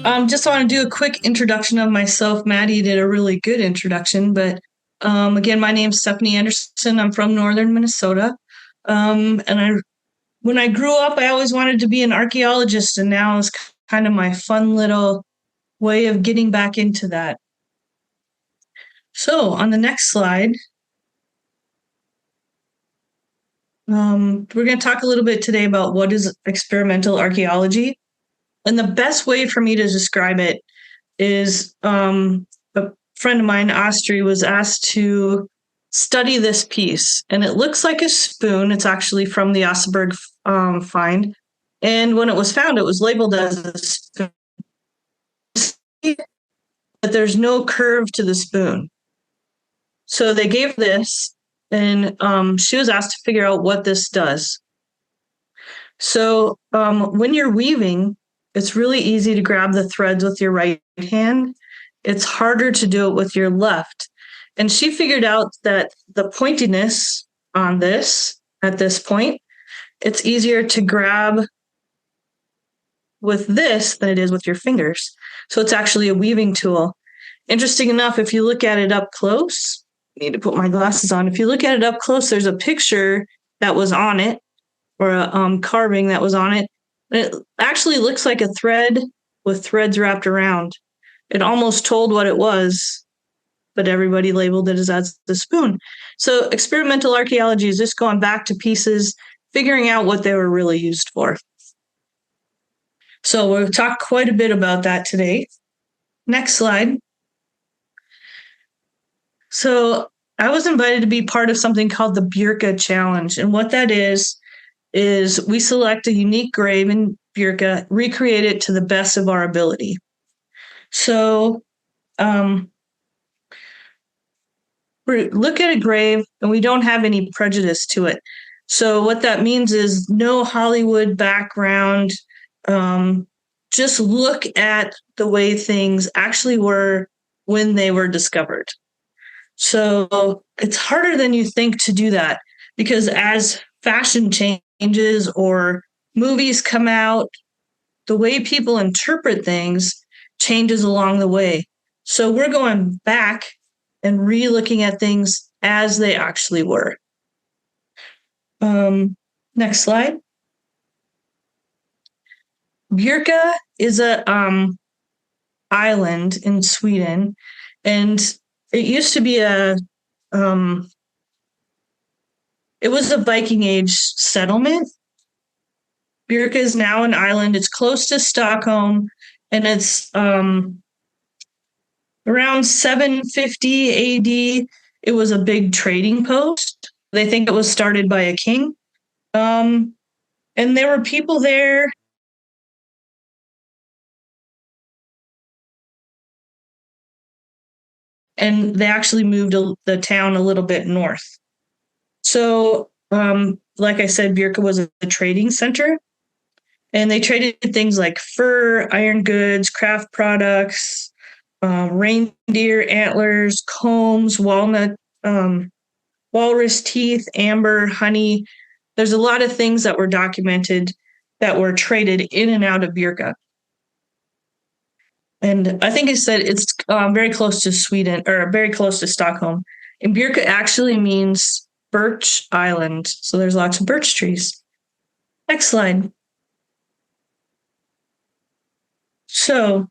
Just want to do a quick introduction of myself. Maddie did a really good introduction, but again, my name's Steph Anderson. I'm from northern Minnesota. When I grew up, I always wanted to be an archaeologist, and now is kind of my fun little way of getting back into that. So on the next slide, we're going to talk a little bit today about what is experimental archaeology. And the best way for me to describe it is a friend of mine, Astri, was asked to study this piece. And it looks like a spoon. It's actually from the Oseberg find. And when it was found, it was labeled as a spoon. But there's no curve to the spoon. So they gave this, and she was asked to figure out what this does. So when you're weaving, it's really easy to grab the threads with your right hand. It's harder to do it with your left. And she figured out that the pointiness on this, at this point, it's easier to grab with this than it is with your fingers. So it's actually a weaving tool. Interesting enough, if you look at it up close, I need to put my glasses on. If you look at it up close, there's a picture that was on it, or a carving that was on it. And it actually looks like a thread with threads wrapped around. It almost told what it was, but everybody labeled it as the spoon. So experimental archaeology is just going back to pieces, figuring out what they were really used for. So we'll talk quite a bit about that today. Next slide. So I was invited to be part of something called the Birka Challenge. And what that is we select a unique grave in Birka, recreate it to the best of our ability. So we look at a grave and we don't have any prejudice to it. So what that means is no Hollywood background. Just look at the way things actually were when they were discovered. So it's harder than you think to do that, because as fashion changes or movies come out, the way people interpret things changes along the way. So we're going back and re-looking at things as they actually were. Next slide. Birka is a island in Sweden, and it used to be it was a Viking Age settlement. Birka is now an island. It's close to Stockholm, and it's around 750 AD. It was a big trading post. They think it was started by a king. And there were people there. And they actually moved the town a little bit north. So, like I said, Birka was a trading center, and they traded things like fur, iron goods, craft products, reindeer antlers, combs, walnut, walrus teeth, amber, honey. There's a lot of things that were documented that were traded in and out of Birka. And I think it said it's very close to Sweden, or very close to Stockholm. And Birka actually means birch island. So there's lots of birch trees. Next slide. So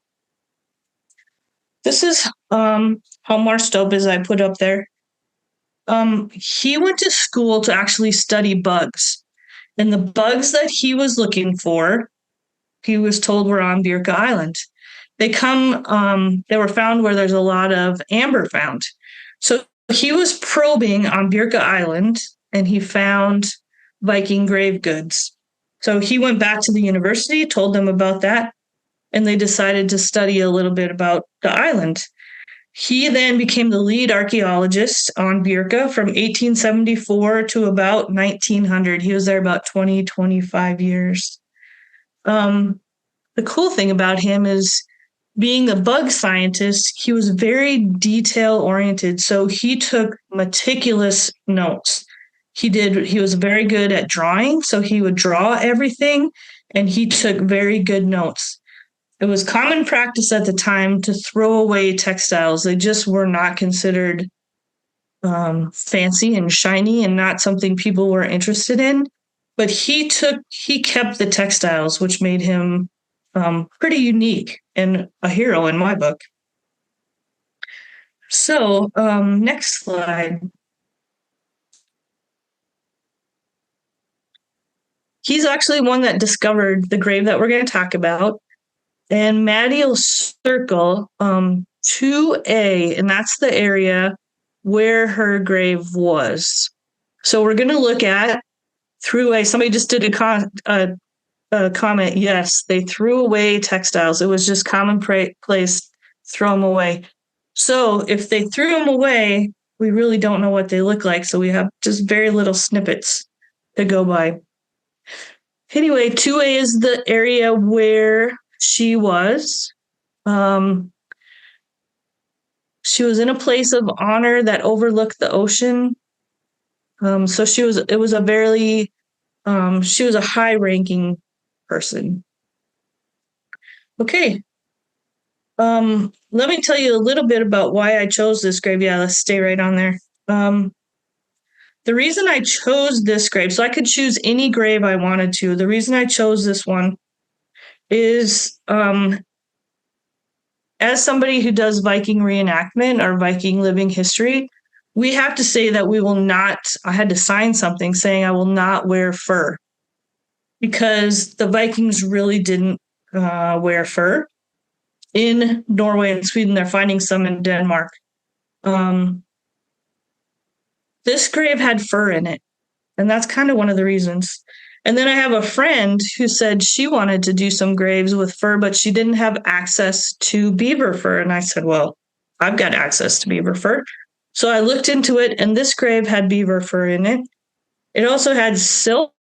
this is how Marstope is, I put up there. He went to school to actually study bugs. And the bugs that he was looking for, he was told were on Birka Island. They were found where there's a lot of amber found. So he was probing on Birka Island, and he found Viking grave goods. So he went back to the university, told them about that, and they decided to study a little bit about the island. He then became the lead archaeologist on Birka from 1874 to about 1900. He was there about 25 years. The cool thing about him is, being a bug scientist, he was very detail-oriented, so he took meticulous notes. He was very good at drawing, so he would draw everything, and he took very good notes. It was common practice at the time to throw away textiles. They just were not considered fancy and shiny and not something people were interested in. But he kept the textiles, which made him pretty unique and a hero in my book. So, next slide. He's actually one that discovered the grave that we're going to talk about. And Maddie will circle 2A, and that's the area where her grave was. So we're going to look at threw away. Somebody just did a comment. Yes, they threw away textiles. It was just commonplace, throw them away. So if they threw them away, we really don't know what they look like. So we have just very little snippets to go by. Anyway, 2A is the area where she was. She was in a place of honor that overlooked the ocean. So she was a high-ranking person. Okay. Let me tell you a little bit about why I chose this grave. Yeah, let's stay right on there. The reason I chose this grave, so I could choose any grave I wanted to. The reason I chose this one is as somebody who does Viking reenactment or Viking living history, we have to say that we will not, I had to sign something saying I will not wear fur because the Vikings really didn't wear fur. In Norway and Sweden, they're finding some in Denmark. This grave had fur in it, and that's kind of one of the reasons. And then I have a friend who said she wanted to do some graves with fur, but she didn't have access to beaver fur. And I said, well, I've got access to beaver fur. So I looked into it, and this grave had beaver fur in it. It also had silk.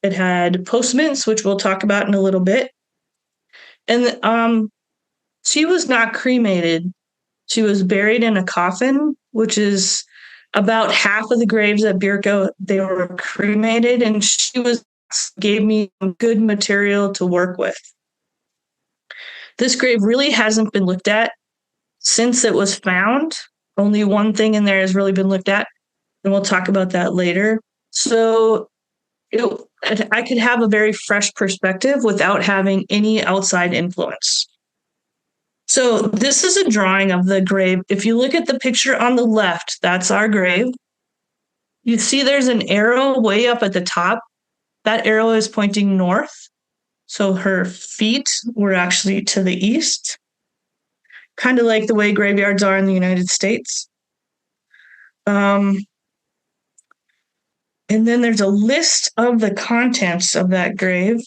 It had postmints, which we'll talk about in a little bit. And she was not cremated. She was buried in a coffin, which is about half of the graves at Birka. They were cremated, and gave me good material to work with. This grave really hasn't been looked at since it was found. Only one thing in there has really been looked at, and we'll talk about that later. So I could have a very fresh perspective without having any outside influence. So this is a drawing of the grave. If you look at the picture on the left, that's our grave. You see there's an arrow way up at the top. That arrow is pointing north. So her feet were actually to the east, kind of like the way graveyards are in the United States. And then there's a list of the contents of that grave.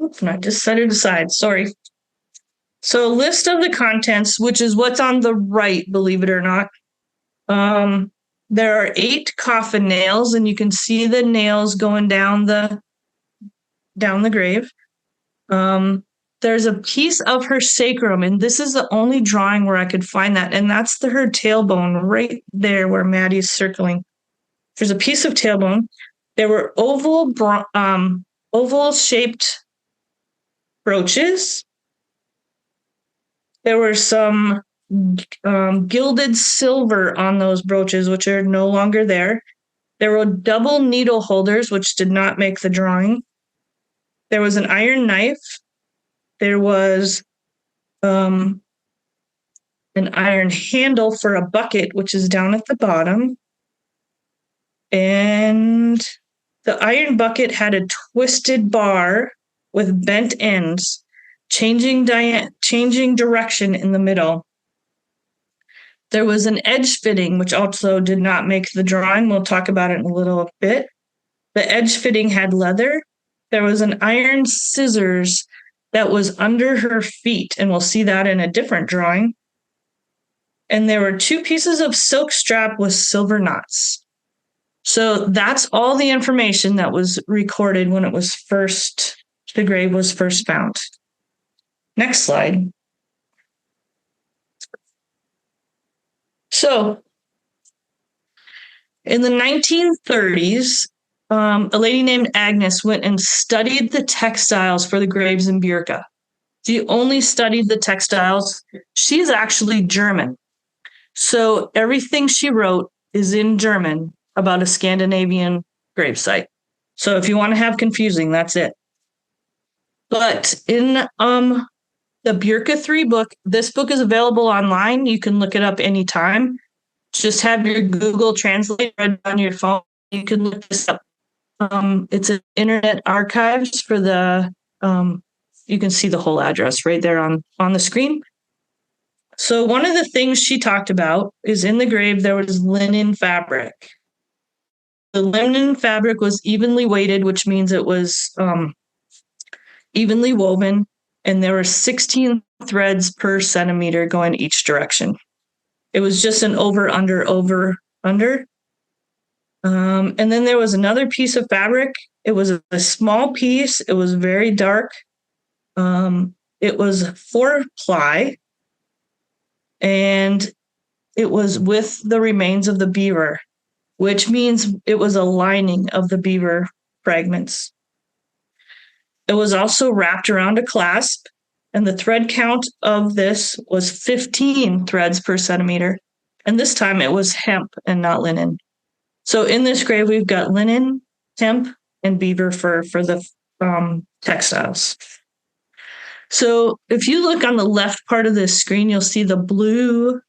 Oops, and I just set it aside. Sorry. So a list of the contents, which is what's on the right, believe it or not. There are 8 coffin nails, and you can see the nails going down the grave. There's a piece of her sacrum, and this is the only drawing where I could find that, and that's her tailbone right there where Maddie's circling. There's a piece of tailbone. There were oval-shaped brooches. There were some gilded silver on those brooches, which are no longer there. There were double needle holders, which did not make the drawing. There was an iron knife. There was an iron handle for a bucket, which is down at the bottom. And the iron bucket had a twisted bar with bent ends, changing direction in the middle. There was an edge fitting, which also did not make the drawing. We'll talk about it in a little bit. The edge fitting had leather. There was an iron scissors that was under her feet, and we'll see that in a different drawing. And there were 2 pieces of silk strap with silver knots. So that's all the information that was recorded when the grave was first found. Next slide. So in the 1930s, a lady named Agnes went and studied the textiles for the graves in Birka. She only studied the textiles. She's actually German. So everything she wrote is in German about a Scandinavian gravesite. So if you want to have confusing, that's it. But in the Birka 3 book, this book is available online. You can look it up anytime. Just have your Google Translate read on your phone. You can look this up. It's an internet archives for the, you can see the whole address right there on the screen. So one of the things she talked about is in the grave, there was linen fabric. The linen fabric was evenly weighted, which means it was evenly woven, and there were 16 threads per centimeter going each direction. It was just an over, under, over, under. And then there was another piece of fabric. It was a small piece. It was very dark. It was 4-ply, and it was with the remains of the beaver, which means it was a lining of the beaver fragments. It was also wrapped around a clasp, and the thread count of this was 15 threads per centimeter. And this time it was hemp and not linen. So in this grave, we've got linen, hemp, and beaver fur for the textiles. So if you look on the left part of this screen, you'll see the blue.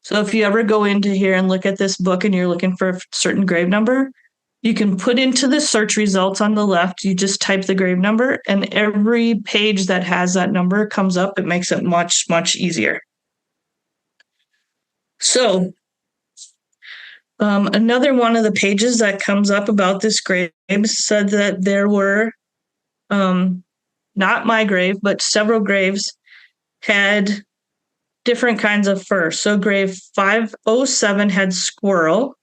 So if you ever go into here and look at this book and you're looking for a certain grave number, you can put into the search results on the left, you just type the grave number, and every page that has that number comes up. It makes it much, much easier. So another one of the pages that comes up about this grave said that there were, not my grave, but several graves had different kinds of fur. So grave 507 had squirrel.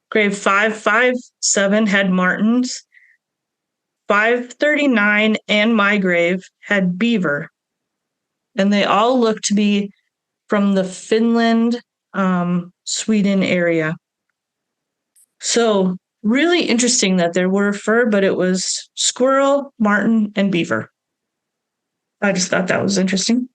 Grave 557 had martens. 539 and my grave had beaver. And they all look to be from the Finland, Sweden area. So really interesting that there were fur, but it was squirrel, marten, and beaver. I just thought that was interesting.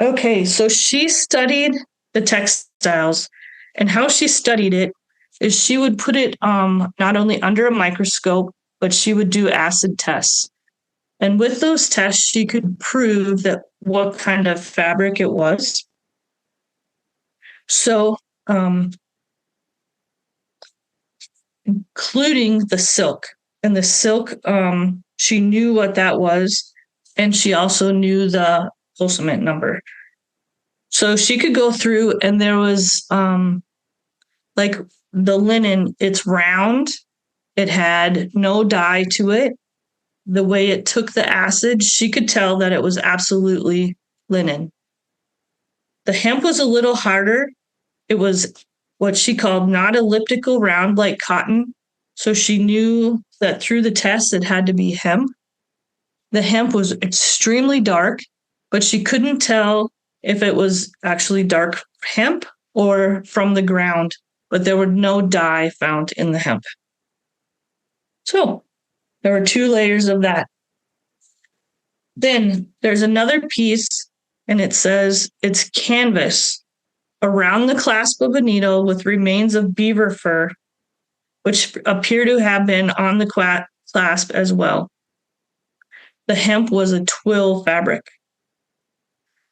Okay, so she studied the textiles, and how she studied it is she would put it not only under a microscope, but she would do acid tests. And with those tests, she could prove that what kind of fabric it was. So, including the silk. And the silk, she knew what that was, and she also knew the pulsament number. So she could go through, and there was like the linen, it's round, it had no dye to it. The way it took the acid, she could tell that it was absolutely linen. The hemp was a little harder. It was what she called not elliptical round like cotton. So she knew that through the test, it had to be hemp. The hemp was extremely dark, but she couldn't tell if it was actually dark hemp or from the ground, but there were no dye found in the hemp. So there were 2 layers of that. Then there's another piece, and it says it's canvas around the clasp of a needle with remains of beaver fur, which appear to have been on the clasp as well. The hemp was a twill fabric.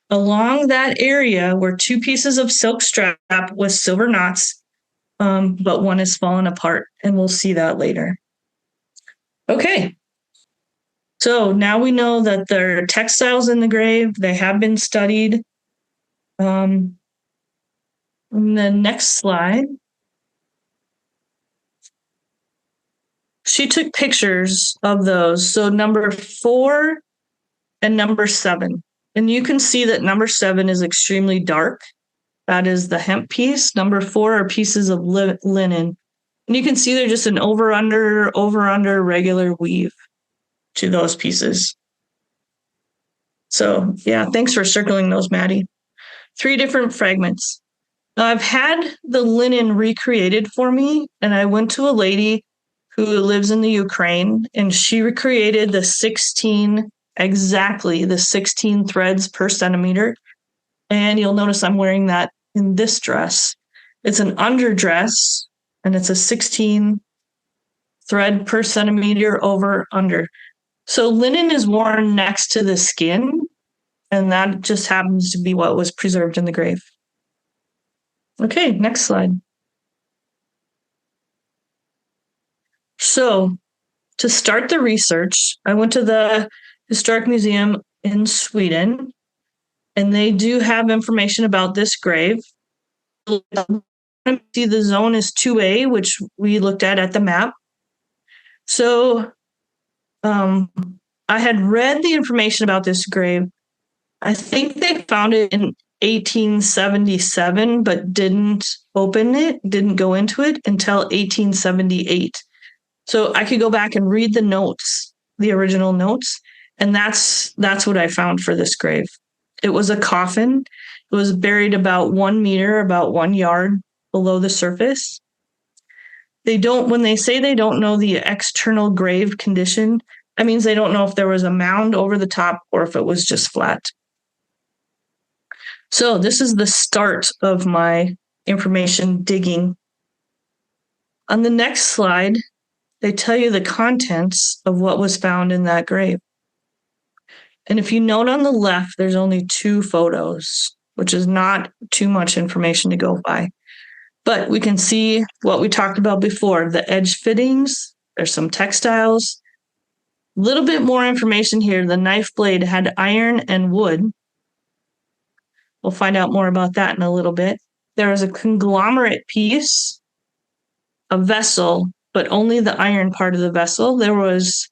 Along that area were 2 pieces of silk strap with silver knots, but one is fallen apart, and we'll see that later. Okay. So now we know that there are textiles in the grave. They have been studied. In the next slide, she took pictures of those. So number 4 and number 7. And you can see that number 7 is extremely dark. That is the hemp piece. Number 4 are pieces of linen. And you can see they're just an over-under regular weave to those pieces. So yeah, thanks for circling those, Maddie. 3 different fragments. Now I've had the linen recreated for me, and I went to a lady who lives in the Ukraine, and she recreated the 16 exactly the 16 threads per centimeter. And you'll notice I'm wearing that in this dress. It's an underdress, and it's a 16 thread per centimeter over under. So linen is worn next to the skin, and that just happens to be what was preserved in the grave. Okay, next slide. So to start the research, I went to the Historic Museum in Sweden, and they do have information about this grave. See, the zone is 2A, which we looked at the map. So I had read the information about this grave. I think they found it in 1877, but didn't open it, didn't go into it until 1878. So I could go back and read the notes, the original notes, and that's what I found for this grave. It was a coffin. It was buried about 1 meter, about 1 yard below the surface. When they say they don't know the external grave condition, that means they don't know if there was a mound over the top or if it was just flat. So this is the start of my information digging. On the next slide, they tell you the contents of what was found in that grave. And if you note on the left, there's only 2 photos, which is not too much information to go by. But we can see what we talked about before, the edge fittings, there's some textiles. A little bit more information here. The knife blade had iron and wood. We'll find out more about that in a little bit. There was a conglomerate piece, a vessel, but only the iron part of the vessel. There was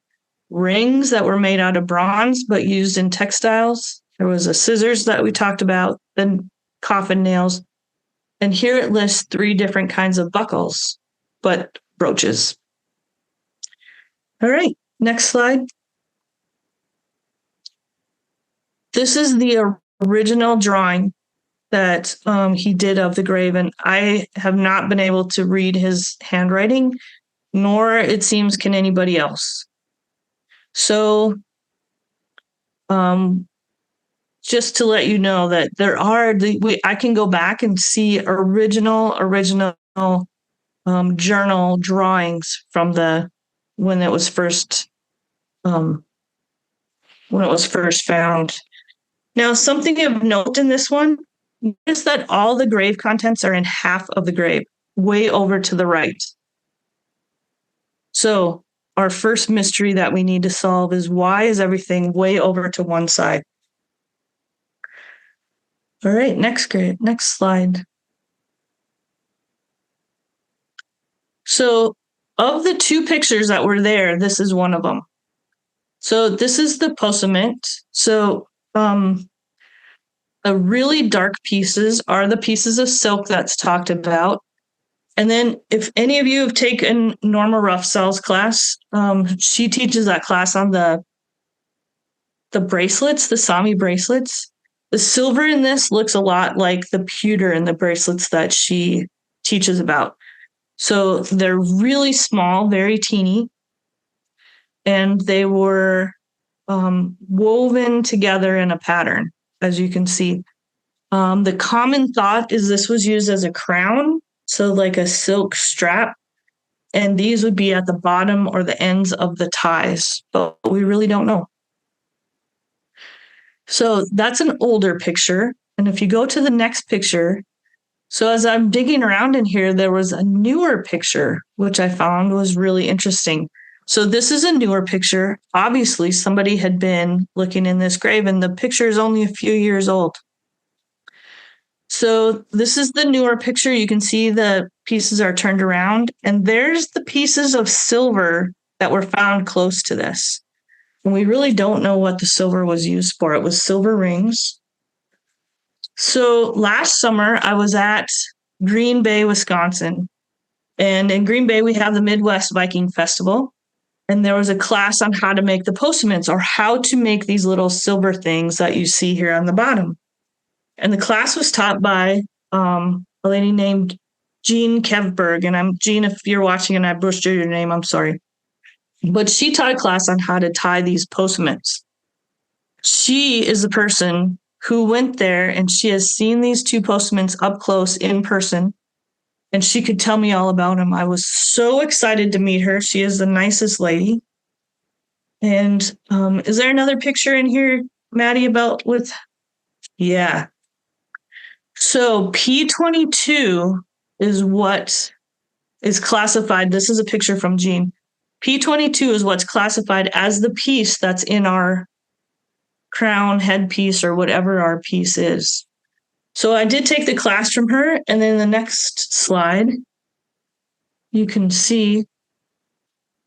rings that were made out of bronze, but used in textiles. There was a scissors that we talked about, then coffin nails. And here it lists 3 different kinds of buckles, but brooches. All right, next slide. This is the original drawing that he did of the grave, and I have not been able to read his handwriting, nor it seems can anybody else. So just to let you know that there are I can go back and see original journal drawings from when it was first found. Now, something of note in this one is that all the grave contents are in half of the grave, way over to the right. So our first mystery that we need to solve is, why is everything way over to one side? All right, next slide. So of the 2 pictures that were there, this is one of them. So this is the postament. So the really dark pieces are the pieces of silk that's talked about. And then if any of you have taken Norma Ruffzell's class, she teaches that class on the bracelets, the Sami bracelets. The silver in this looks a lot like the pewter in the bracelets that she teaches about. So they're really small, very teeny, and they were woven together in a pattern, as you can see. The common thought is this was used as a crown, so like a silk strap, and these would be at the bottom or the ends of the ties, but we really don't know. So that's an older picture, and if you go to the next picture, so as I'm digging around in here, there was a newer picture, which I found was really interesting. So this is a newer picture. Obviously, somebody had been looking in this grave, and the picture is only a few years old. So this is the newer picture. You can see the pieces are turned around, and there's the pieces of silver that were found close to this. And we really don't know what the silver was used for. It was silver rings. So last summer, I was at Green Bay, Wisconsin. And in Green Bay, we have the Midwest Viking Festival. And there was a class on how to make the postaments, or how to make these little silver things that you see here on the bottom. And the class was taught by a lady named Jean Kevberg. And Jean, if you're watching and I butchered your name, I'm sorry. But she taught a class on how to tie these postaments. She is the person who went there, and she has seen these two postmen up close in person, and she could tell me all about them. I was so excited to meet her. She is the nicest lady. And is there another picture in here, Maddie, about with? Yeah. So P22 is what is classified. This is a picture from Jean. P22 is what's classified as the piece that's in our crown headpiece or whatever our piece is. So I did take the class from her, and then the next slide, you can see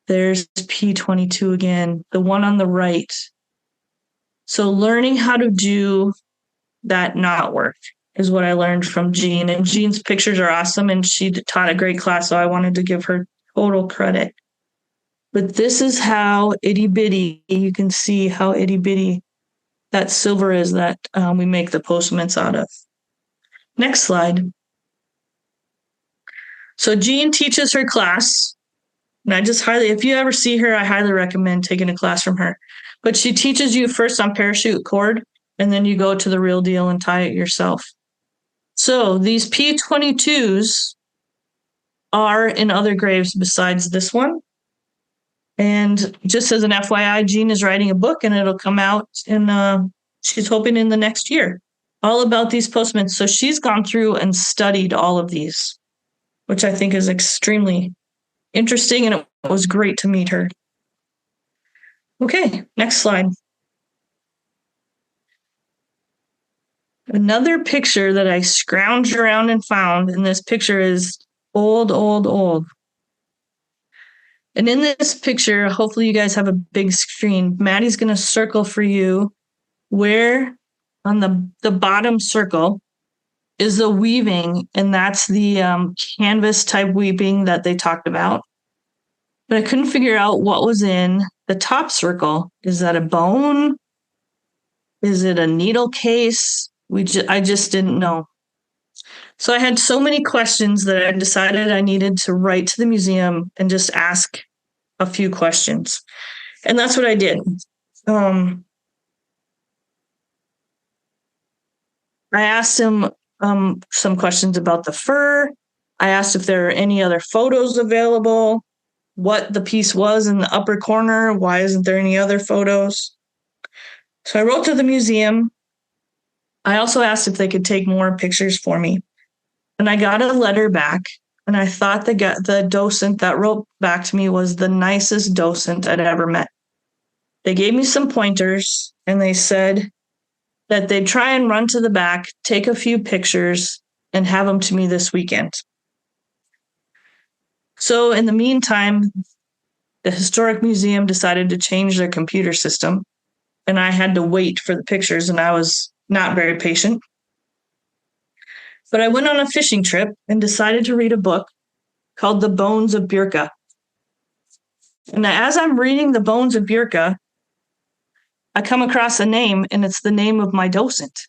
there's P22 again, the one on the right. So learning how to do that knotwork is what I learned from Jean. And Jean's pictures are awesome, and she taught a great class, so I wanted to give her total credit. But this is how itty bitty, you can see how itty bitty that silver is that we make the postments out of. Next slide. So Jean teaches her class, and I just if you ever see her, I highly recommend taking a class from her. But she teaches you first on parachute cord, and then you go to the real deal and tie it yourself. So these P22s are in other graves besides this one. And just as an FYI, Jean is writing a book, and it'll come out she's hoping in the next year, all about these postments. So she's gone through and studied all of these, which I think is extremely interesting, and it was great to meet her. Okay, next slide. Another picture that I scrounged around and found, and this picture is old. And in this picture, hopefully you guys have a big screen. Maddie's going to circle for you where on the bottom circle is the weaving, and that's the canvas type weaving that they talked about. But I couldn't figure out what was in the top circle. Is that a bone? Is it a needle case? I just didn't know. So I had so many questions that I decided I needed to write to the museum and just ask a few questions. And that's what I did. I asked him some questions about the fur. I asked if there are any other photos available, what the piece was in the upper corner, why isn't there any other photos? So I wrote to the museum. I also asked if they could take more pictures for me. And I got a letter back, and I thought the docent that wrote back to me was the nicest docent I'd ever met. They gave me some pointers, and they said that they'd try and run to the back, take a few pictures, and have them to me this weekend. So in the meantime, the Historic Museum decided to change their computer system, and I had to wait for the pictures, and I was not very patient. But I went on a fishing trip and decided to read a book called The Bones of Birka. And as I'm reading The Bones of Birka, I come across a name, and it's the name of my docent.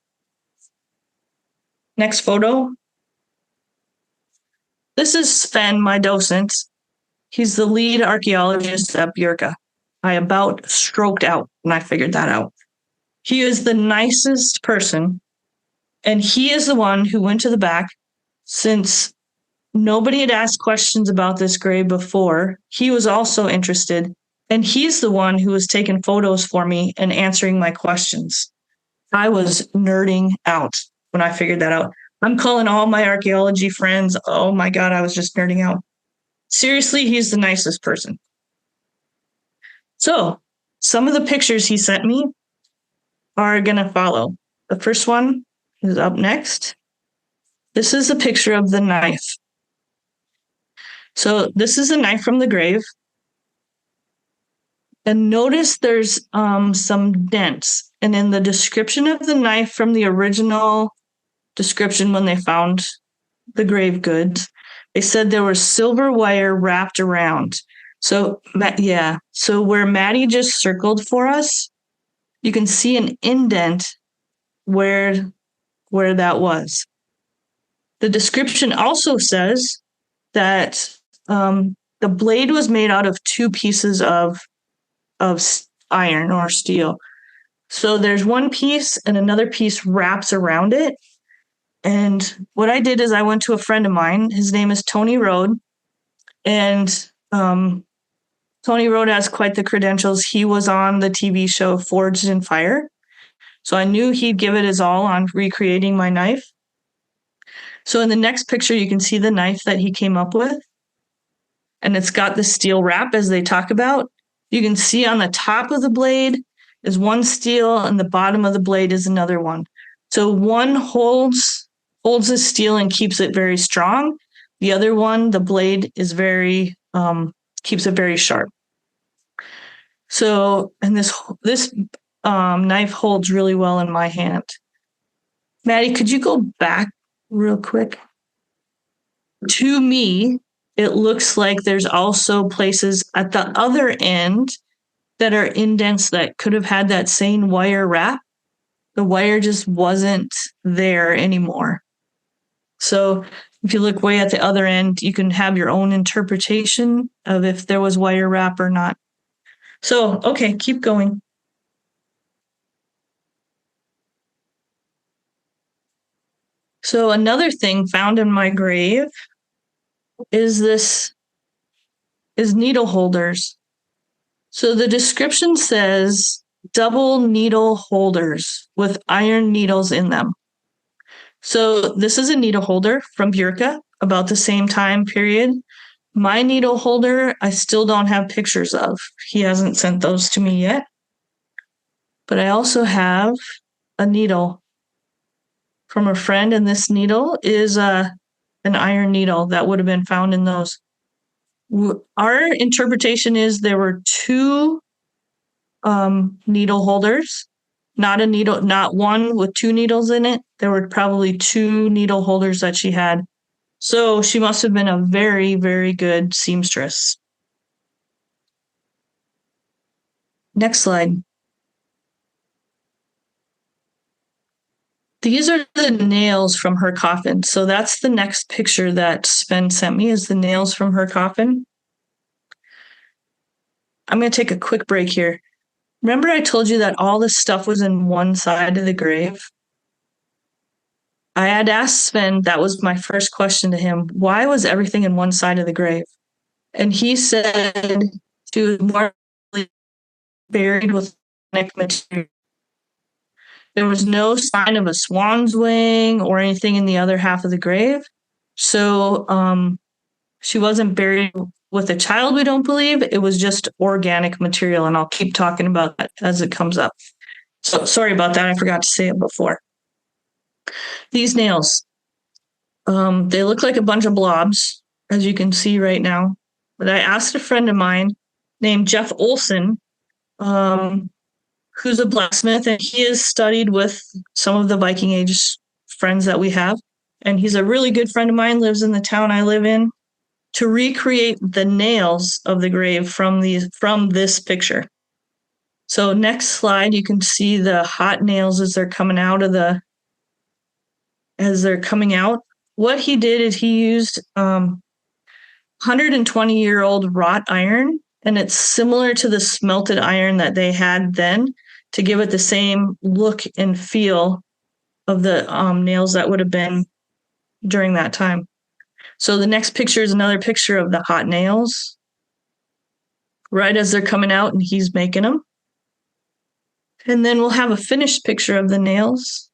Next photo. This is Sven, my docent. He's the lead archaeologist at Birka. I about stroked out when I figured that out. He is the nicest person, and he is the one who went to the back. Since nobody had asked questions about this grave before, he was also interested, and he's the one who was taking photos for me and answering my questions. I was nerding out when I figured that out. I'm calling all my archaeology friends. Oh my God, I was just nerding out. Seriously, he's the nicest person. So some of the pictures he sent me are going to follow. The first one is up next. This is a picture of the knife. So this is a knife from the grave. And notice there's some dents. And in the description of the knife from the original description when they found the grave goods, they said there was silver wire wrapped around. So, yeah. So where Maddie just circled for us, you can see an indent where that was. The description also says that the blade was made out of two pieces of iron or steel. So there's one piece and another piece wraps around it. And what I did is I went to a friend of mine. His name is Tony Rode. And Tony Rode has quite the credentials. He was on the TV show Forged in Fire. So I knew he'd give it his all on recreating my knife. So in the next picture, you can see the knife that he came up with. And it's got the steel wrap as they talk about. You can see on the top of the blade is one steel and the bottom of the blade is another one. So one holds the steel and keeps it very strong. The other one, the blade is keeps it very sharp. So, and this knife holds really well in my hand. Maddie, could you go back real quick? To me, it looks like there's also places at the other end that are indents that could have had that same wire wrap. The wire just wasn't there anymore. So if you look way at the other end, you can have your own interpretation of if there was wire wrap or not. So, okay, keep going. So another thing found in my grave is needle holders. So the description says double needle holders with iron needles in them. So this is a needle holder from Birka, about the same time period. My needle holder, I still don't have pictures of. He hasn't sent those to me yet. But I also have a needle from a friend, and this needle is an iron needle that would have been found in those. Our interpretation is there were two needle holders, not one with two needles in it. There were probably two needle holders that she had. So she must have been a very, very good seamstress. Next slide. These are the nails from her coffin. So that's the next picture that Sven sent me, is the nails from her coffin. I'm going to take a quick break here. Remember I told you that all this stuff was in one side of the grave? I had asked Sven, that was my first question to him, why was everything in one side of the grave? And he said she was more buried with material. There was no sign of a swan's wing or anything in the other half of the grave. So she wasn't buried with a child, we don't believe. It was just organic material, and I'll keep talking about that as it comes up. So sorry about that. I forgot to say it before. These nails, they look like a bunch of blobs, as you can see right now. But I asked a friend of mine named Jeff Olson, who's a blacksmith, and he has studied with some of the Viking Age friends that we have. And he's a really good friend of mine, lives in the town I live in, to recreate the nails of the grave from this picture. So next slide, you can see the hot nails as they're coming out. What he did is he used 120-year-old wrought iron, and it's similar to the smelted iron that they had then to give it the same look and feel of the nails that would have been during that time. So the next picture is another picture of the hot nails right as they're coming out, and he's making them. And then we'll have a finished picture of the nails.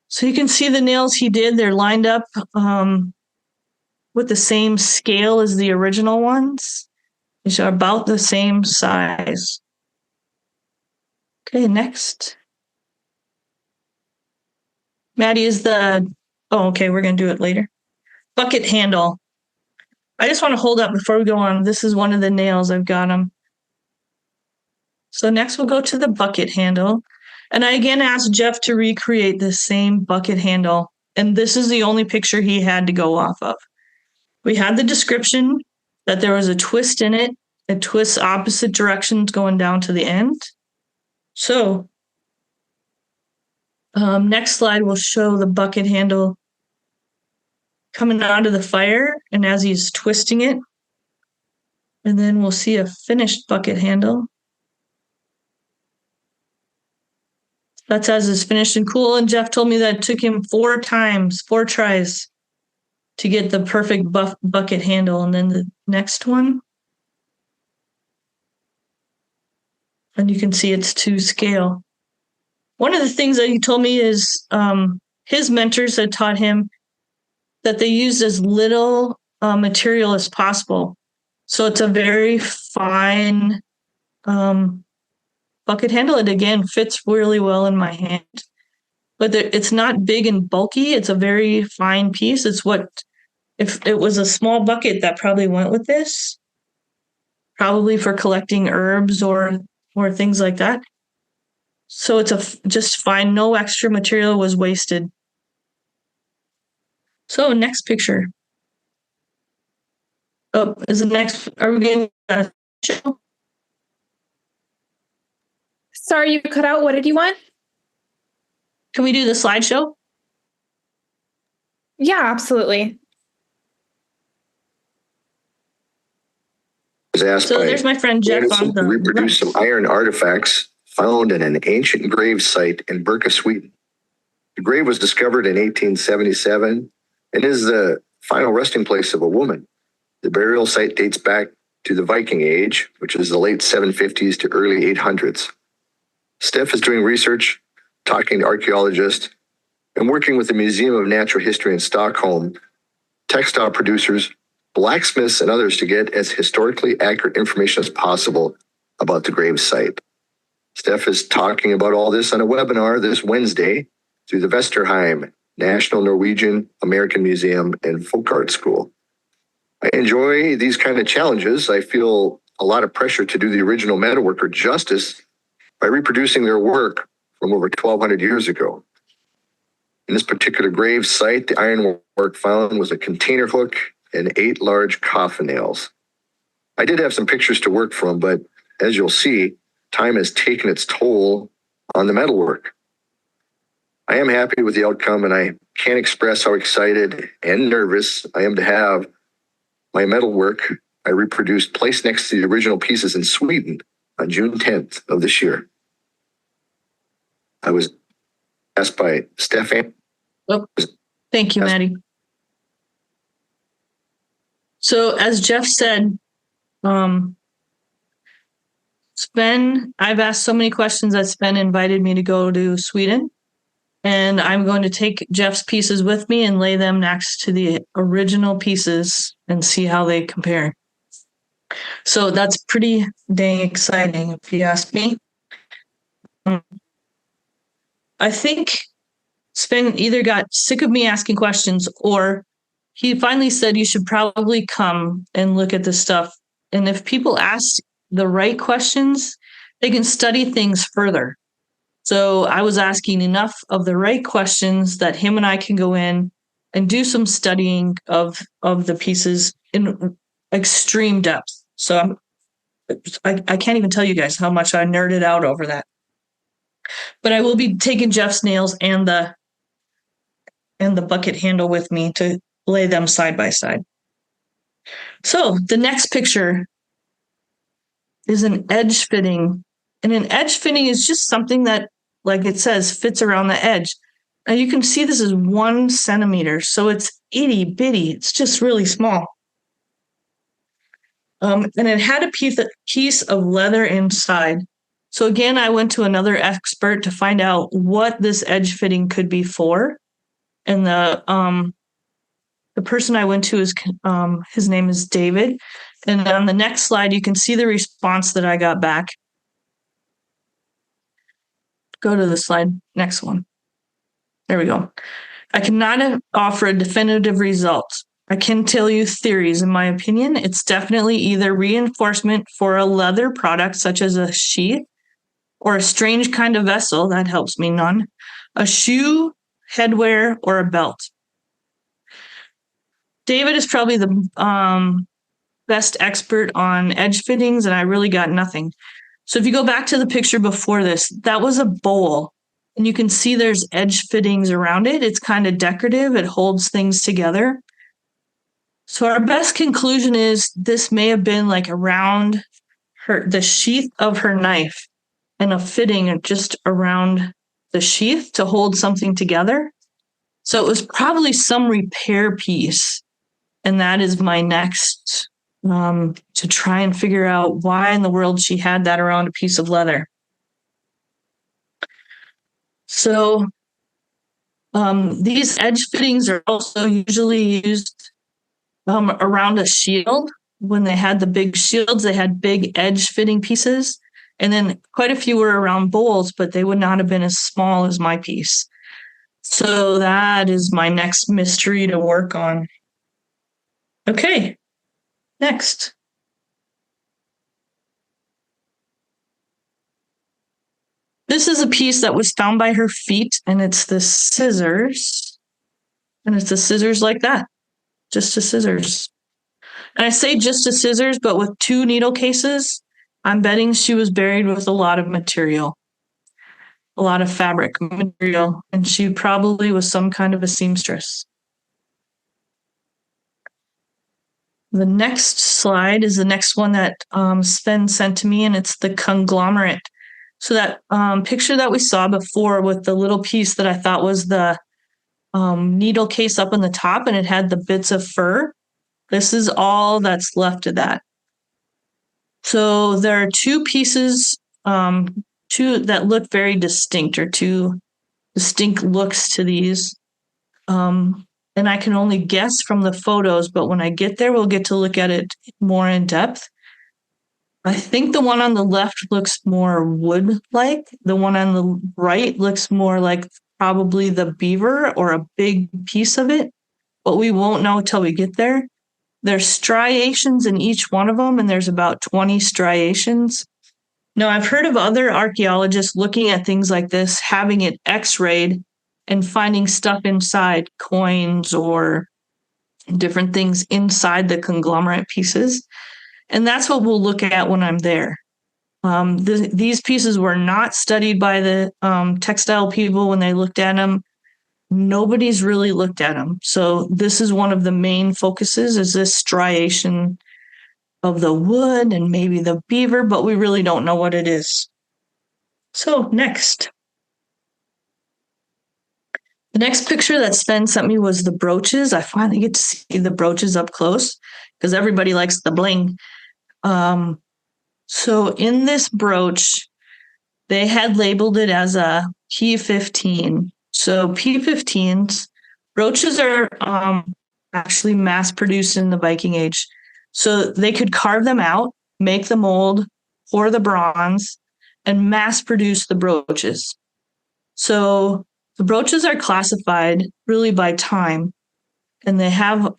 So you can see the nails he did. They're lined up with the same scale as the original ones. These are about the same size. Okay, next. Maddie is okay, we're going to do it later. Bucket handle. I just want to hold up before we go on. This is one of the nails. I've got them. So next we'll go to the bucket handle. And I again asked Jeff to recreate the same bucket handle. And this is the only picture he had to go off of. We had the description that there was a twist in it. It twists opposite directions going down to the end. So next slide will show the bucket handle coming out of the fire and as he's twisting it. And then we'll see a finished bucket handle. That's as it's finished and cool. And Jeff told me that it took him 4 tries to get the perfect bucket handle. And then the next one, and you can see it's to scale. One of the things that he told me is his mentors had taught him that they used as little material as possible. So it's a very fine bucket handle. It again fits really well in my hand, but it's not big and bulky. It's a very fine piece. It's what, if it was a small bucket that probably went with this, probably for collecting herbs or things like that. So it's just fine. No extra material was wasted. So next picture. Oh, is the next, are we getting a show? Sorry, you cut out. What did you want? Can we do the slideshow? Yeah, absolutely. So there's my friend Jeff on the reproduce some iron artifacts found in an ancient grave site in Birka, Sweden. The grave was discovered in 1877 and is the final resting place of a woman. The burial site dates back to the Viking Age, which is the late 750s to early 800s. Steph is doing research, talking to archaeologists, and working with the Museum of Natural History in Stockholm, textile producers, blacksmiths, and others to get as historically accurate information as possible about the grave site. Steph is talking about all this on a webinar this Wednesday through the Vesterheim National Norwegian American Museum and Folk Art School. I enjoy these kind of challenges. I feel a lot of pressure to do the original metalworker justice by reproducing their work from over 1,200 years ago. In this particular grave site, the ironwork found was a container hook and 8 large coffin nails. I did have some pictures to work from, but as you'll see, time has taken its toll on the metalwork. I am happy with the outcome, and I can't express how excited and nervous I am to have my metalwork I reproduced placed next to the original pieces in Sweden on June 10th of this year. I was asked by Steph Anderson. Oh, thank you, Maddie. So as Jeff said, Sven, I've asked so many questions that Sven invited me to go to Sweden, and I'm going to take Jeff's pieces with me and lay them next to the original pieces and see how they compare. So that's pretty dang exciting, if you ask me. I think Sven either got sick of me asking questions, or he finally said you should probably come and look at this stuff. And if people ask the right questions, they can study things further. So I was asking enough of the right questions that him and I can go in and do some studying of the pieces in extreme depth. So I can't even tell you guys how much I nerded out over that. But I will be taking Jeff's nails and the bucket handle with me to lay them side by side. So the next picture is an edge fitting. And an edge fitting is just something that, like it says, fits around the edge. Now you can see this is 1 centimeter, so it's itty bitty. It's just really small. And it had a piece of leather inside. So again, I went to another expert to find out what this edge fitting could be for. And the person I went to is his name is David. And on the next slide, you can see the response that I got back. Go to the slide, next one. There we go. I cannot offer a definitive result. I can tell you theories. In my opinion, it's definitely either reinforcement for a leather product, such as a sheath, or a strange kind of vessel, that helps me none, a shoe, headwear, or a belt. David is probably the best expert on edge fittings, and I really got nothing. So if you go back to the picture before this, that was a bowl, and you can see there's edge fittings around it. It's kind of decorative. It holds things together. So our best conclusion is this may have been like around the sheath of her knife, and a fitting just around the sheath to hold something together. So it was probably some repair piece. And that is my next to try and figure out why in the world she had that around a piece of leather. So these edge fittings are also usually used around a shield. When they had the big shields, they had big edge fitting pieces. And then quite a few were around bowls, but they would not have been as small as my piece. So that is my next mystery to work on. Okay, next. This is a piece that was found by her feet, and it's the scissors. And it's the scissors like that, just a scissors. And I say just a scissors, but with 2 needle cases, I'm betting she was buried with a lot of material, a lot of fabric material, and she probably was some kind of a seamstress. The next slide is the next one that Sven sent to me, and it's the conglomerate. So that picture that we saw before with the little piece that I thought was the needle case up on the top, and it had the bits of fur. This is all that's left of that. So there are 2 pieces, 2 that look very distinct, or 2 distinct looks to these. And I can only guess from the photos, but when I get there, we'll get to look at it more in depth. I think the one on the left looks more wood-like. The one on the right looks more like probably the beaver or a big piece of it, but we won't know until we get there. There's striations in each one of them, and there's about 20 striations. Now, I've heard of other archaeologists looking at things like this, having it x-rayed and finding stuff inside, coins or different things inside the conglomerate pieces. And that's what we'll look at when I'm there. These pieces were not studied by the textile people when they looked at them. Nobody's really looked at them. So this is one of the main focuses, is this striation of the wood and maybe the beaver, but we really don't know what it is. So next. The next picture that Sven sent me was the brooches. I finally get to see the brooches up close because everybody likes the bling. So in this brooch, they had labeled it as a P15. So P15s, brooches are actually mass produced in the Viking Age. So they could carve them out, make the mold, pour the bronze, and mass produce the brooches. So the brooches are classified really by time, and they have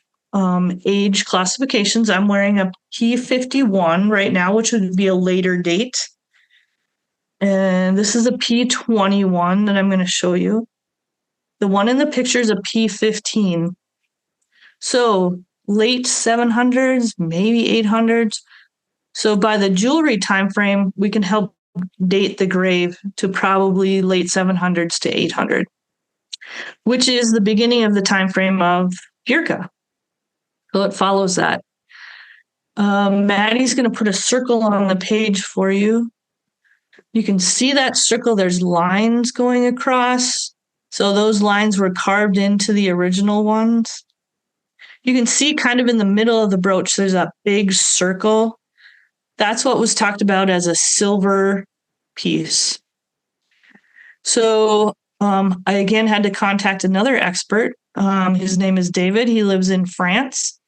age classifications. I'm wearing a P51 right now, which would be a later date. And this is a P21 that I'm going to show you. The one in the picture is a P15. So late 700s, maybe 800s. So by the jewelry time frame, we can help date the grave to probably late 700s to 800, which is the beginning of the time frame of Birka. So it follows that. Maddie's going to put a circle on the page for you. You can see that circle. There's lines going across. So those lines were carved into the original ones. You can see kind of in the middle of the brooch, there's a big circle. That's what was talked about as a silver piece. So I again had to contact another expert. His name is David. He lives in France.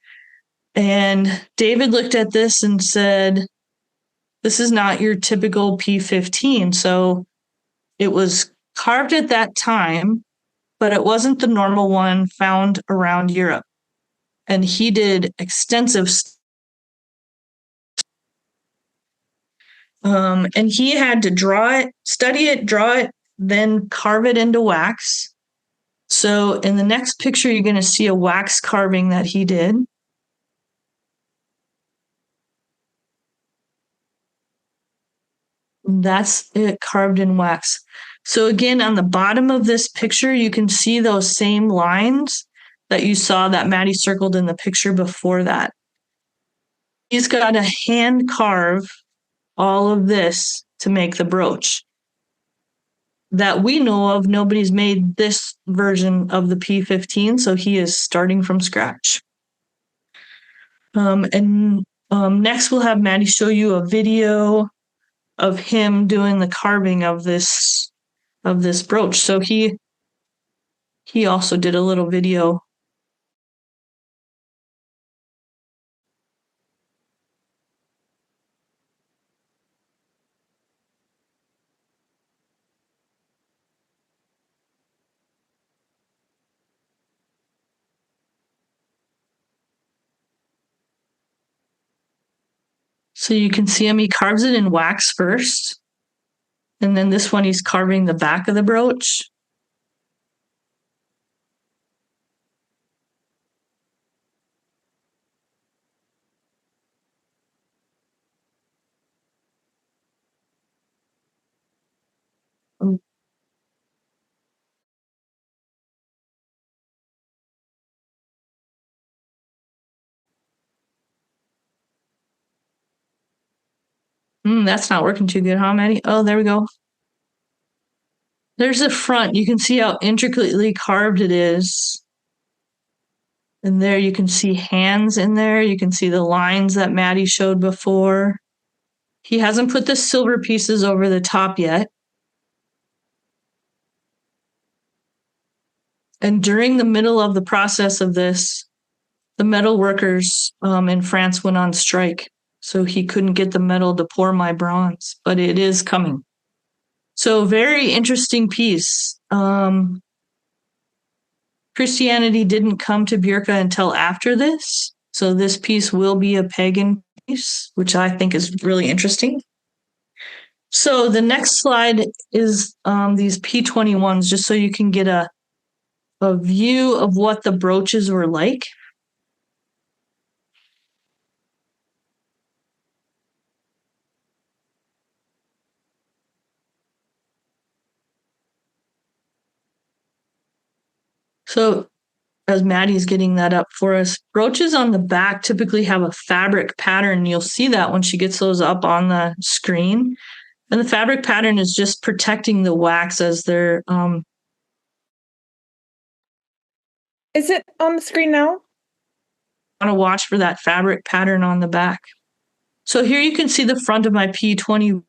And David looked at this and said, this is not your typical P15. So it was carved at that time, but it wasn't the normal one found around Europe. And he did extensive and he had to draw it, study it, draw it, then carve it into wax. So in the next picture, you're going to see a wax carving that he did. That's it, carved in wax. So again, on the bottom of this picture, you can see those same lines that you saw that Maddie circled in the picture before that. He's got to hand carve all of this to make the brooch. that we know of, nobody's made this version of the P15, so he is starting from scratch. Next we'll have Maddie show you a video of him doing the carving of this brooch. So he also did a little video. So you can see him, he carves it in wax first. And then this one, he's carving the back of the brooch. That's not working too good, huh, Maddie? Oh, there we go. There's the front. You can see how intricately carved it is. And there you can see hands in there. You can see the lines that Maddie showed before. He hasn't put the silver pieces over the top yet. And during the middle of the process of this, the metal workers in France went on strike. So he couldn't get the metal to pour my bronze, but it is coming. So very interesting piece. Christianity didn't come to Birka until after this. So this piece will be a pagan piece, which I think is really interesting. So the next slide is these P21s, just so you can get a view of what the brooches were like. So as Maddie's getting that up for us, brooches on the back typically have a fabric pattern. You'll see that when she gets those up on the screen. And the fabric pattern is just protecting the wax as they're... Is it on the screen now? Want to watch for that fabric pattern on the back. So here you can see the front of my P20.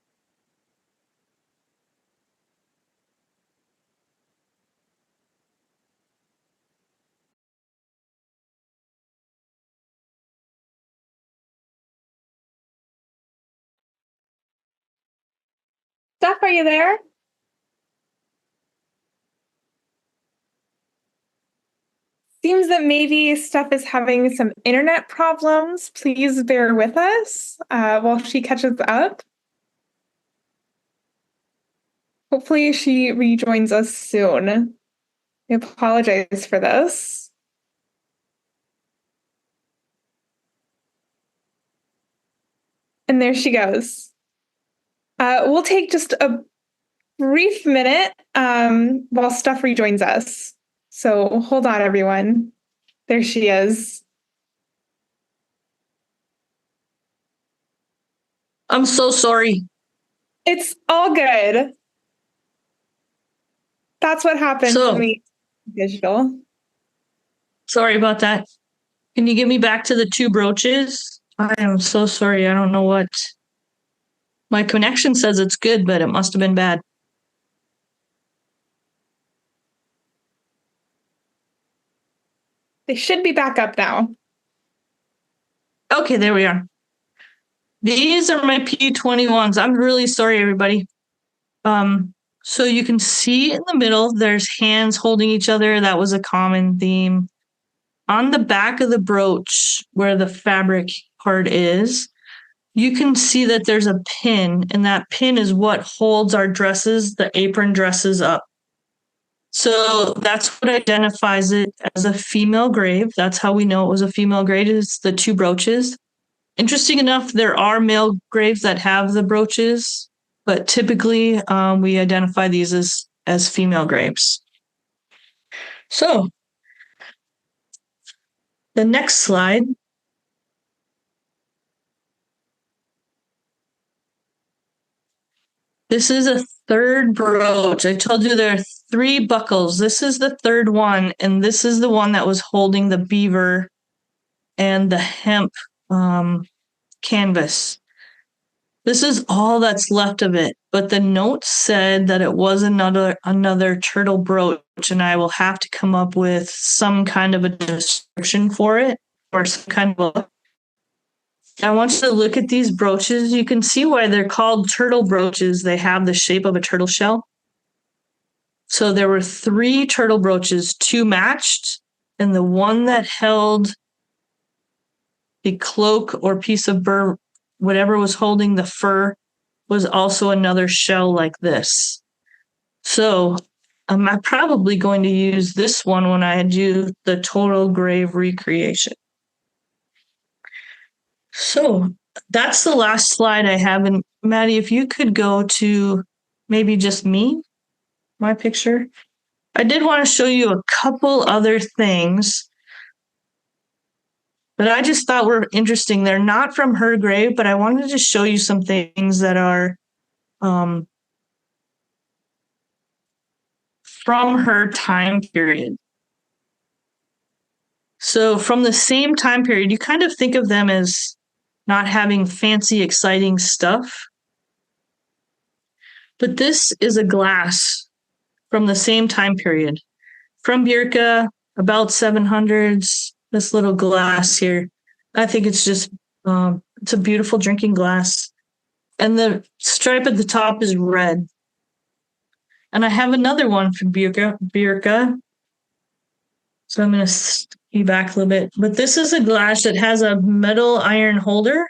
Steph, are you there? Seems that maybe Steph is having some internet problems. Please bear with us while she catches up. Hopefully she rejoins us soon. I apologize for this. And there she goes. We'll take just a brief minute while Steph rejoins us. So hold on, everyone. There she is. I'm so sorry. It's all good. That's what happens when we digital. Sorry about that. Can you get me back to the two brooches? I am so sorry. I don't know what. My connection says it's good, but it must have been bad. They should be back up now. Okay, there we are. These are my P21s. I'm really sorry, everybody. So you can see in the middle, there's hands holding each other. That was a common theme. On the back of the brooch, where the fabric part is, you can see that there's a pin, and that pin is what holds our dresses, the apron dresses, up. So that's what identifies it as a female grave. That's how we know it was a female grave, is the two brooches. Interesting enough, there are male graves that have the brooches, but typically we identify these as female graves. So the next slide. This is a third brooch. I told you there are 3 buckles. This is the third one, and this is the one that was holding the beaver and the hemp canvas. This is all that's left of it, but the note said that it was another turtle brooch, and I will have to come up with some kind of a description for it, or some kind of a... I want you to look at these brooches. You can see why they're called turtle brooches. They have the shape of a turtle shell. So there were 3 turtle brooches, 2 matched, and the one that held the cloak or piece of whatever was holding the fur, was also another shell like this. So I'm probably going to use this one when I do the total grave recreation. So that's the last slide I have. And Maddie, if you could go to maybe just me, my picture. I did want to show you a couple other things that I just thought were interesting. They're not from her grave, but I wanted to show you some things that are from her time period. So from the same time period, you kind of think of them as not having fancy, exciting stuff. But this is a glass from the same time period. From Birka, about 700s, this little glass here. I think it's just, it's a beautiful drinking glass. And the stripe at the top is red. And I have another one from Birka. So I'm going to ski back a little bit. But this is a glass that has a metal iron holder.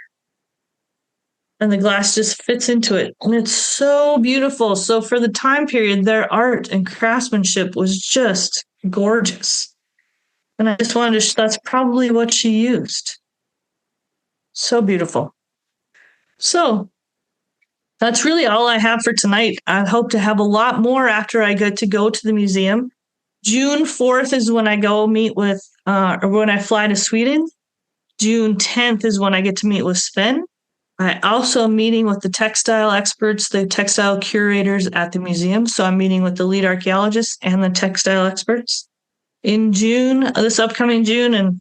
And the glass just fits into it. And it's so beautiful. So for the time period, their art and craftsmanship was just gorgeous. And I just wanted to, that's probably what she used. So beautiful. So that's really all I have for tonight. I hope to have a lot more after I get to go to the museum. June 4th is when I go meet with, or when I fly to Sweden. June 10th is when I get to meet with Sven. I also am meeting with the textile experts, the textile curators at the museum. So I'm meeting with the lead archaeologists and the textile experts in June, this upcoming June. And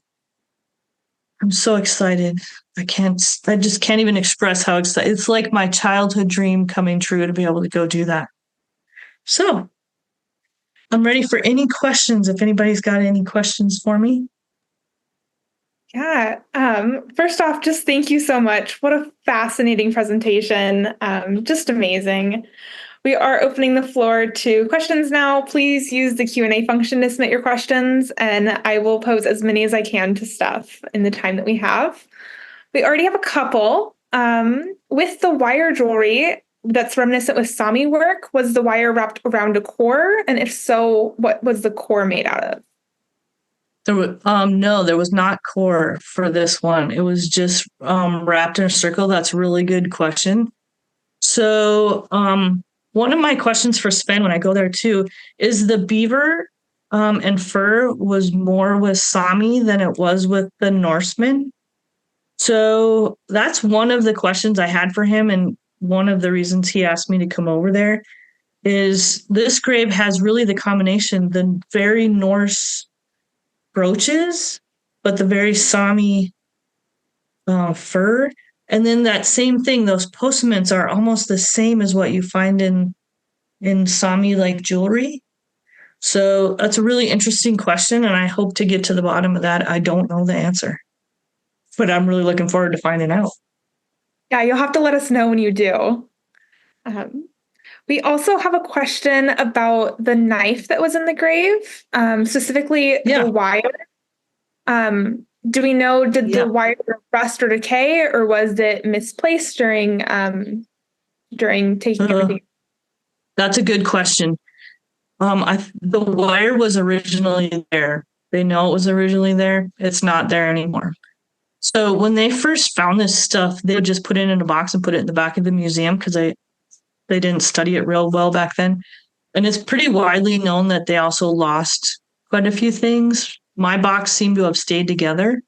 I'm so excited. I just can't even express how excited. It's like my childhood dream coming true to be able to go do that. So I'm ready for any questions. If anybody's got any questions for me. Yeah. First off, just thank you so much. What a fascinating presentation. Just amazing. We are opening the floor to questions now. Please use the Q&A function to submit your questions, and I will pose as many as I can to Steph in the time that we have. We already have a couple. With the wire jewelry that's reminiscent with Sami work, was the wire wrapped around a core? And if so, what was the core made out of? No, there was not core for this one. It was just wrapped in a circle. That's a really good question. So one of my questions for Sven when I go there too is the beaver and fur was more with Sami than it was with the Norsemen. So that's one of the questions I had for him, and one of the reasons he asked me to come over there is this grave has really the combination, the very Norse brooches, but the very Sami fur. And then that same thing, those postaments are almost the same as what you find in Sami like jewelry. So that's a really interesting question, and I hope to get to the bottom of that. I don't know the answer, but I'm really looking forward to finding out. Yeah, you'll have to let us know when you do. We also have a question about the knife that was in the grave, specifically the wire. Do we know, did the wire rust or decay, or was it misplaced during taking everything? That's a good question. The wire was originally there. They know it was originally there. It's not there anymore. So when they first found this stuff, they would just put it in a box and put it in the back of the museum because they didn't study it real well back then. And it's pretty widely known that they also lost quite a few things. My box seemed to have stayed together.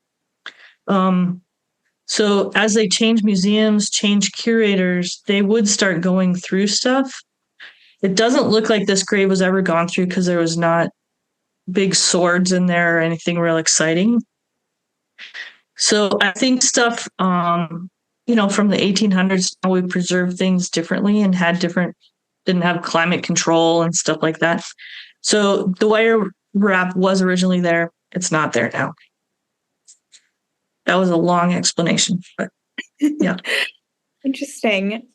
So as they changed museums, changed curators, they would start going through stuff. It doesn't look like this grave was ever gone through because there was not big swords in there or anything real exciting. So I think stuff, from the 1800s, we preserved things differently and didn't have climate control and stuff like that. So the wire wrap was originally there. It's not there now. That was a long explanation, but yeah. Interesting.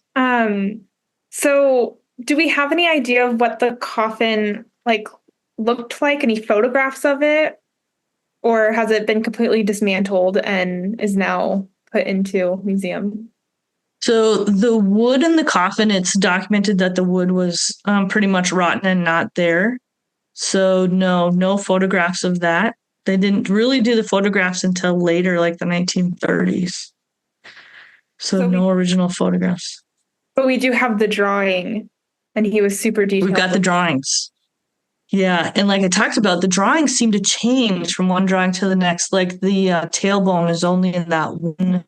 So do we have any idea of what the coffin looked like? Any photographs of it? Or has it been completely dismantled and is now put into a museum? So the wood in the coffin, it's documented that the wood was pretty much rotten and not there. So no photographs of that. They didn't really do the photographs until later, like the 1930s. So no original photographs. But we do have the drawing, and he was super detailed. We've got the drawings. Yeah, and like I talked about, the drawings seem to change from one drawing to the next. Like the tailbone is only in that one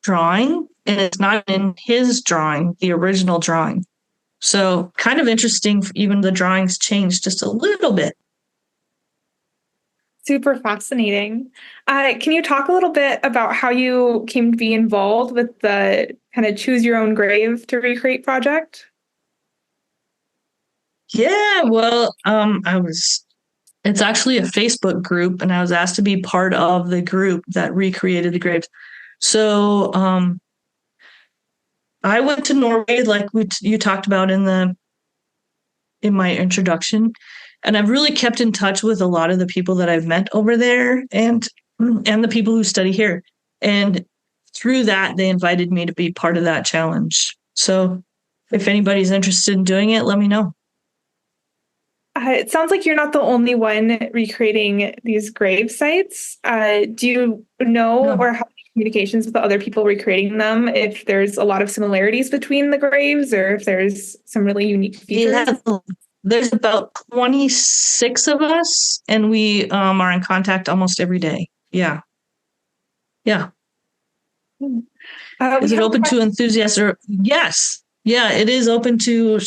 drawing, and it's not in his drawing, the original drawing. So kind of interesting, even the drawings changed just a little bit. Super fascinating. Can you talk a little bit about how you came to be involved with the kind of choose your own grave to recreate project? Yeah, well, it's actually a Facebook group, and I was asked to be part of the group that recreated the graves. So I went to Norway, like you talked about in my introduction, and I've really kept in touch with a lot of the people that I've met over there, and the people who study here. And through that, they invited me to be part of that challenge. So if anybody's interested in doing it, let me know. It sounds like you're not the only one recreating these grave sites. Do you know or have communications with the other people recreating them, if there's a lot of similarities between the graves or if there's some really unique features? Yeah, there's about 26 of us, and we are in contact almost every day. Yeah. Is it open to enthusiasts? Yes. Yeah, it is open to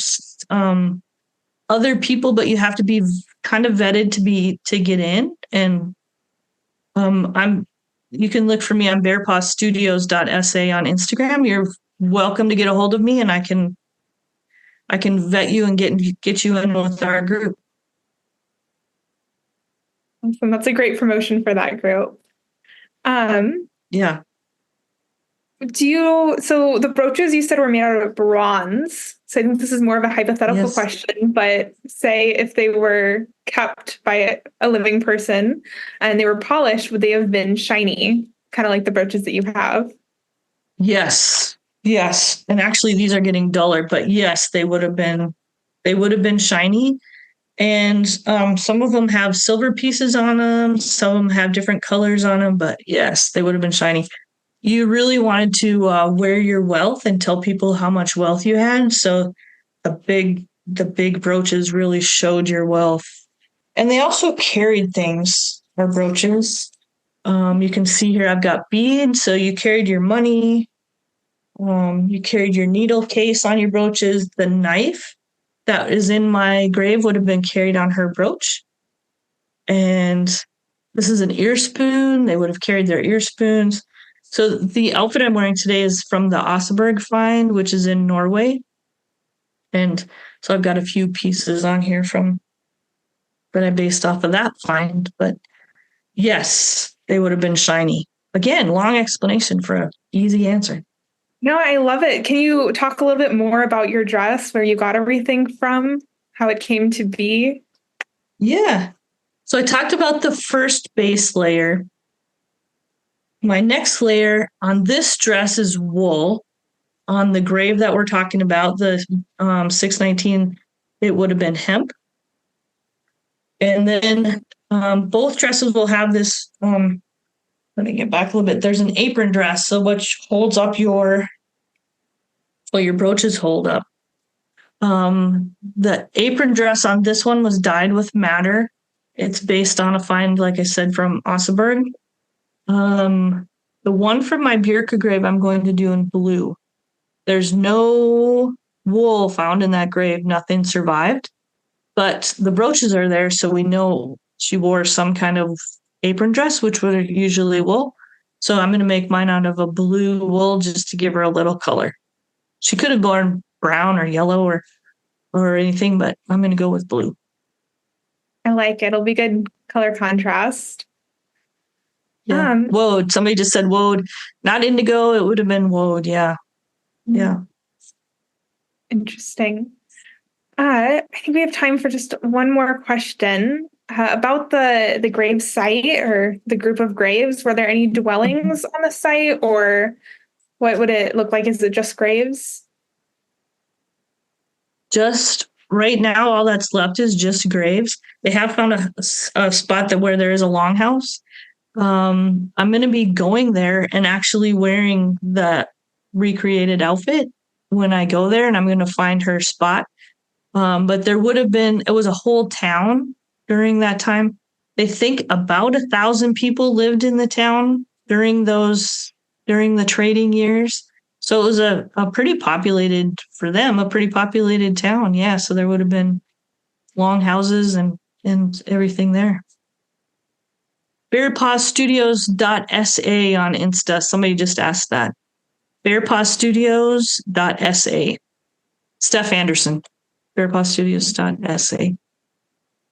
other people, but you have to be kind of vetted to get in. And you can look for me on bearpawstudios.sa on Instagram. You're welcome to get a hold of me, and I can vet you and get you in with our group. Awesome. That's a great promotion for that group. Yeah. So the brooches you said were made out of bronze. So I think this is more of a hypothetical question, but say if they were kept by a living person and they were polished, would they have been shiny? Kind of like the brooches that you have? Yes. And actually these are getting duller, but yes, they would have been shiny. And some of them have silver pieces on them. Some of them have different colors on them, but yes, they would have been shiny. You really wanted to wear your wealth and tell people how much wealth you had. So the big brooches really showed your wealth. And they also carried things, or brooches. You can see here I've got beads. So you carried your money. You carried your needle case on your brooches. The knife that is in my grave would have been carried on her brooch. And this is an ear spoon. They would have carried their ear spoons. So the outfit I'm wearing today is from the Oseberg find, which is in Norway. And so I've got a few pieces on here that I based off of that find. But yes, they would have been shiny. Again, long explanation for an easy answer. No, I love it. Can you talk a little bit more about your dress, where you got everything from, how it came to be? Yeah. So I talked about the first base layer. My next layer on this dress is wool. On the grave that we're talking about, the 619, it would have been hemp. And then both dresses will have this, let me get back a little bit. There's an apron dress, so which holds up your brooches hold up. The apron dress on this one was dyed with madder. It's based on a find, like I said, from Oseberg. The one from my Birka grave I'm going to do in blue. There's no wool found in that grave. Nothing survived, but the brooches are there, so we know she wore some kind of apron dress, which would usually wool. So I'm going to make mine out of a blue wool just to give her a little color. She could have worn brown or yellow or anything, but I'm going to go with blue. I like it. It'll be good color contrast. Yeah. Woad. Somebody just said woad, not indigo. It would have been woad. Yeah. Yeah. Interesting. I think we have time for just one more question about the grave site or the group of graves. Were there any dwellings on the site, or what would it look like? Is it just graves? Just right now, all that's left is just graves. They have found a spot where there is a longhouse. I'm going to be going there and actually wearing the recreated outfit when I go there, and I'm going to find her spot. But there would have been, it was a whole town during that time. They think about 1,000 people lived in the town during the trading years. So it was a pretty populated, for them, a pretty populated town. Yeah. So there would have been long houses and everything there. bearpawstudios.sa on Insta. Somebody just asked that. bearpawstudios.sa. Steph Anderson. bearpawstudios.sa.